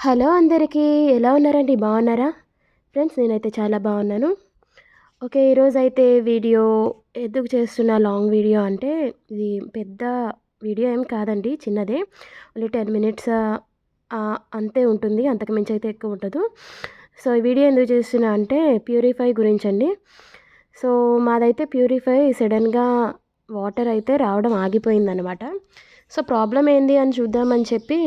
Hello అందరికీ. ఎలా ఉన్నారండి? బాగున్నారా? ఫ్రెండ్స్ నేనైతే చాలా బాగున్నాను. ఓకే. ఈరోజైతే వీడియో ఎందుకు చేస్తున్నా లాంగ్ వీడియో అంటే, ఇది పెద్ద వీడియో ఏం కాదండి. చిన్నదే. ఓన్లీ 10 మినిట్స్ అంతే ఉంటుంది. అంతకు మించి అయితే ఎక్కువ ఉండదు. సో ఈ వీడియో ఎందుకు చేస్తున్నా అంటే ప్యూరిఫై గురించండి. సో మాదైతే ప్యూరిఫై సడన్గా వాటర్ అయితే రావడం ఆగిపోయిందనమాట. సో ప్రాబ్లమ్ ఏంది అని చూద్దామని చెప్పి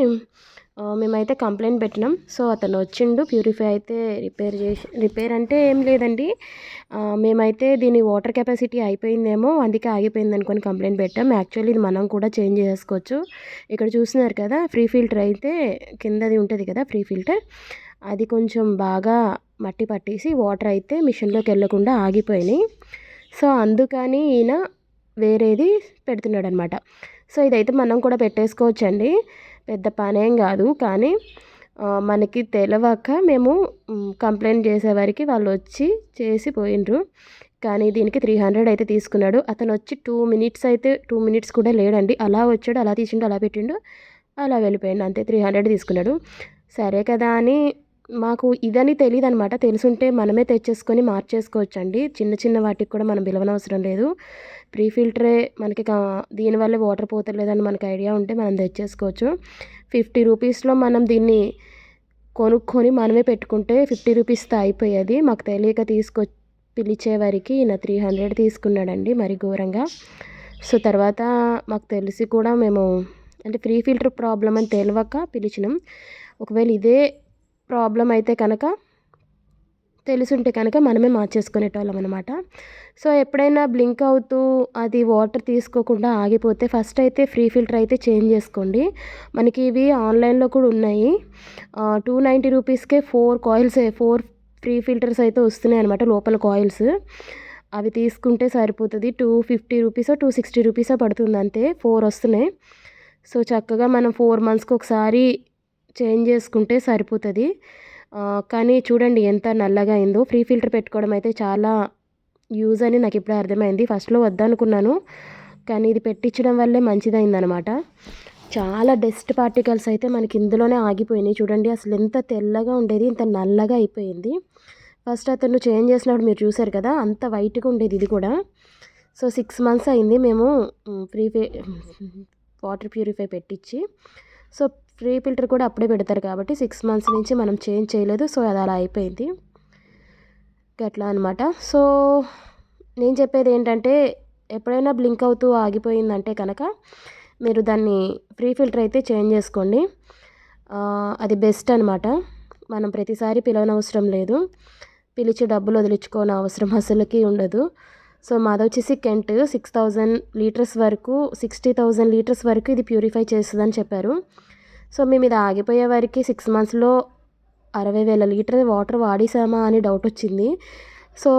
మేమైతే కంప్లెయింట్ పెట్టినాం. సో అతను వచ్చిండు. ప్యూరిఫై అయితే రిపేర్ అంటే ఏం లేదండి. మేమైతే దీని వాటర్ కెపాసిటీ అయిపోయిందేమో అందుకే ఆగిపోయింది అనుకొని కంప్లెయింట్ పెట్టాం. యాక్చువల్లీ ఇది మనం కూడా చేంజ్ చేసుకోవచ్చు. ఇక్కడ చూస్తున్నారు కదా, ఫ్రీ ఫిల్టర్ అయితే కిందది ఉంటుంది కదా ఫ్రీ ఫిల్టర్, అది కొంచెం బాగా మట్టి పట్టేసి వాటర్ అయితే మిషన్లోకి వెళ్ళకుండా ఆగిపోయినాయి. సో అందుకని ఈయన వేరేది పెడుతున్నాడు అనమాట. సో ఇదైతే మనం కూడా పెట్టేసుకోవచ్చండి, పెద్ద పనేం కాదు. కానీ మనకి తెలవక మేము కంప్లైంట్ చేసేవారికి వాళ్ళు వచ్చి చేసి పోయిండ్రు. కానీ దీనికి 300 అయితే తీసుకున్నాడు. అతను వచ్చి 2 మినిట్స్ అయితే 2 మినిట్స్ కూడా లేడండి. అలా వచ్చాడు, అలా తీసిండు, అలా పెట్టిండు, అలా వెళ్ళిపోయాడు, అంతే. 300 తీసుకున్నాడు. సరే కదా అని మాకు ఇదని తెలియదు అనమాట. తెలుసుంటే మనమే తెచ్చేసుకొని మార్చేసుకోవచ్చండి. చిన్న చిన్న వాటికి కూడా మనం పిలవనవసరం లేదు. ప్రీ ఫిల్టరే మనకి దీనివల్లే వాటర్ పోతలేదని మనకు ఐడియా ఉంటే మనం తెచ్చేసుకోవచ్చు. 50 రూపీస్లో మనం దీన్ని కొనుక్కొని మనమే పెట్టుకుంటే 50 రూపీస్తో అయిపోయేది. మాకు తెలియక పిలిచేవారికి ఈయన 300 తీసుకున్నాడండి, మరి ఘోరంగా. సో తర్వాత మాకు తెలిసి కూడా మేము అంటే ఫ్రీ ఫిల్టర్ ప్రాబ్లం అని తెలియక పిలిచినాం. ఒకవేళ ఇదే ప్రాబ్లం అయితే కనుక తెలుసుంటే కనుక మనమే మార్చేసుకునేటోళ్ళం అనమాట. సో ఎప్పుడైనా బ్లింక్ అవుతూ అది వాటర్ తీసుకోకుండా ఆగిపోతే ఫస్ట్ అయితే ఫ్రీ ఫిల్టర్ అయితే చేంజ్ చేసుకోండి. మనకి ఇవి ఆన్లైన్లో కూడా ఉన్నాయి. 290 రూపీస్కే 4 కాయిల్స్ 4 ఫ్రీ ఫిల్టర్స్ అయితే వస్తున్నాయి అనమాట, లోపల కాయిల్స్. అవి తీసుకుంటే సరిపోతుంది. 250 రూపీసో 260 రూపీసో పడుతుంది, అంతే. 4 వస్తున్నాయి. సో చక్కగా మనం 4 మంత్స్కి ఒకసారి చేంజ్ చేసుకుంటే సరిపోతుంది. కానీ చూడండి ఎంత నల్లగా అయిందో. ఫ్రీ ఫిల్టర్ పెట్టుకోవడం అయితే చాలా యూజ్ అని నాకు ఇప్పుడే అర్థమైంది. ఫస్ట్లో వద్దనుకున్నాను, కానీ ఇది పెట్టించడం వల్లే మంచిదైందనమాట. చాలా డస్ట్ పార్టికల్స్ అయితే మనకి ఇందులోనే ఆగిపోయినాయి. చూడండి అసలు ఎంత తెల్లగా ఉండేది ఇంత నల్లగా అయిపోయింది. ఫస్ట్ అతను చేంజ్ చేసినప్పుడు మీరు చూసారు కదా, అంత వైట్గా ఉండేది ఇది కూడా. సో 6 మంత్స్ అయింది మేము వాటర్ ప్యూరిఫై పెట్టించి. సో ఫ్రీ ఫిల్టర్ కూడా అప్పుడే పెడతారు కాబట్టి 6 మంత్స్ నుంచి మనం చేంజ్ చేయలేదు. సో అది అలా అయిపోయింది అట్లా అనమాట. సో నేను చెప్పేది ఏంటంటే, ఎప్పుడైనా బ్లింక్ అవుతూ ఆగిపోయిందంటే కనుక మీరు దాన్ని ఫ్రీ ఫిల్టర్ అయితే చేంజ్ చేసుకోండి. అది బెస్ట్ అనమాట. మనం ప్రతిసారి పిలవనవసరం లేదు, పిలిచి డబ్బులు వదిలించుకోని అవసరం అసలుకి ఉండదు. సో మాది వచ్చేసి కెంట్ 6000 లీటర్స్ వరకు 60,000 లీటర్స్ వరకు ఇది ప్యూరిఫై చేస్తుందని చెప్పారు. సో మేము ఇది ఆగిపోయే వారికి 6 మంత్స్లో 60,000 లీటర్ వాటర్ వాడేసామా అని డౌట్ వచ్చింది. సో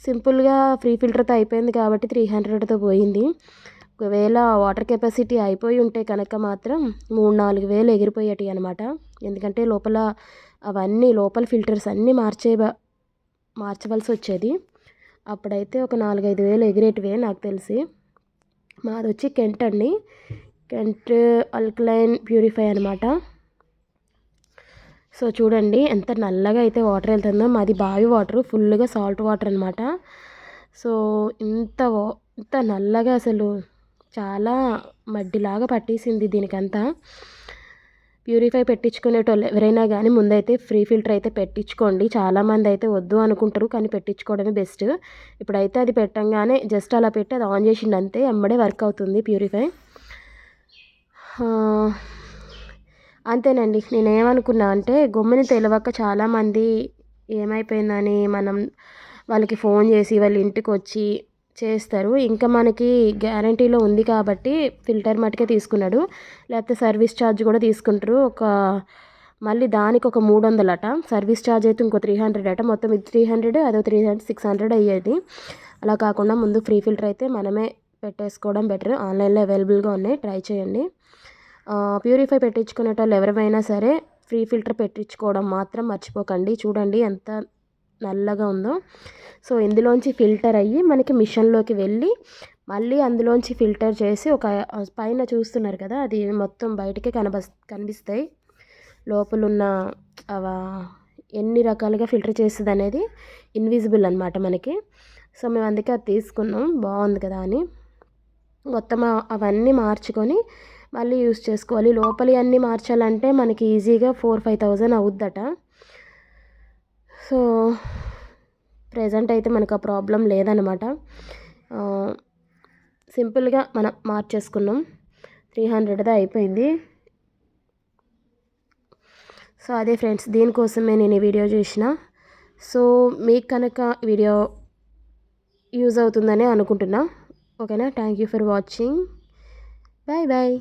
సింపుల్గా ఫ్రీ ఫిల్టర్తో అయిపోయింది కాబట్టి 300తో పోయింది. ఒకవేళ వాటర్ కెపాసిటీ అయిపోయి ఉంటే కనుక మాత్రం 3-4 వేలు ఎగిరిపోయేటి అనమాట. ఎందుకంటే లోపల అవన్నీ లోపల ఫిల్టర్స్ అన్నీ మార్చవలసి వచ్చేది. అప్పుడైతే ఒక 4-5 వేలు ఎగిరేటివే నాకు తెలిసి. మాది వచ్చి కెంట్ అండి, కెంట్ అల్కలైన్ ప్యూరిఫై అనమాట. సో చూడండి ఎంత నల్లగా అయితే వాటర్ వెళ్తుందో. మాది బావి వాటర్, ఫుల్గా సాల్ట్ వాటర్ అనమాట. సో ఇంత నల్లగా అసలు చాలా మడ్డిలాగా పట్టేసింది దీనికంతా. ప్యూరిఫై పెట్టించుకునేటోళ్ళు ఎవరైనా కానీ ముందైతే ఫ్రీ ఫిల్టర్ అయితే పెట్టించుకోండి. చాలామంది అయితే వద్దు అనుకుంటారు, కానీ పెట్టించుకోవడమే బెస్ట్. ఇప్పుడైతే అది పెట్టంగానే జస్ట్ అలా పెట్టి అది ఆన్ చేసిండు అంతే, ఎమ్మడే వర్క్ అవుతుంది ప్యూరిఫై. అంతేనండి. నేనేమనుకున్నా అంటే గమ్మున తెలియక చాలామంది ఏమైపోయిందని మనం వాళ్ళకి ఫోన్ చేసి వాళ్ళ ఇంటికి వచ్చి చేస్తారు. ఇంకా మనకి గ్యారంటీలో ఉంది కాబట్టి ఫిల్టర్ మటుకే తీసుకున్నాడు, లేకపోతే సర్వీస్ ఛార్జ్ కూడా తీసుకుంటారు. మళ్ళీ దానికి ఒక 300 అట, సర్వీస్ ఛార్జ్ అయితే ఇంకో 300 అట. మొత్తం ఇది 300, అదో 300, 600 అయ్యేది. అలా కాకుండా ముందు ఫ్రీ ఫిల్టర్ అయితే మనమే పెట్టేసుకోవడం బెటర్. ఆన్లైన్లో అవైలబుల్గా ఉన్నాయి, ట్రై చేయండి. ప్యూరిఫై పెట్టించుకునేటోళ్ళు ఎవరైనా సరే ఫ్రీ ఫిల్టర్ పెట్టించుకోవడం మాత్రం మర్చిపోకండి. చూడండి ఎంత నల్లగా ఉందో. సో ఇందులోంచి ఫిల్టర్ అయ్యి మనకి మిషన్లోకి వెళ్ళి మళ్ళీ అందులోంచి ఫిల్టర్ చేసి ఒక పైన చూస్తున్నారు కదా, అది మొత్తం బయటకే కనిపిస్తాయి. లోపలున్న అవ ఎన్ని రకాలుగా ఫిల్టర్ చేస్తుంది అనేది ఇన్విజిబుల్ అనమాట మనకి. సో మేము అందుకే అది తీసుకున్నాం, బాగుంది కదా అని. మొత్తం అవన్నీ మార్చుకొని మళ్ళీ యూస్ చేసుకోవాలి. లోపలి అన్నీ మార్చాలంటే మనకి ఈజీగా 4,000-5,000 అవుద్దట. సో ప్రెజెంట్ అయితే మనకు ఆ ప్రాబ్లం లేదనమాట. సింపుల్గా మనం మార్చేసుకున్నాం, 300దే అయిపోయింది. సో అదే ఫ్రెండ్స్, దీనికోసమే నేను ఈ వీడియో చేసిన. సో మీకు కనుక వీడియో యూజ్ అవుతుందని అనుకుంటున్నా. ఓకేనా? Thank you for watching. Bye bye.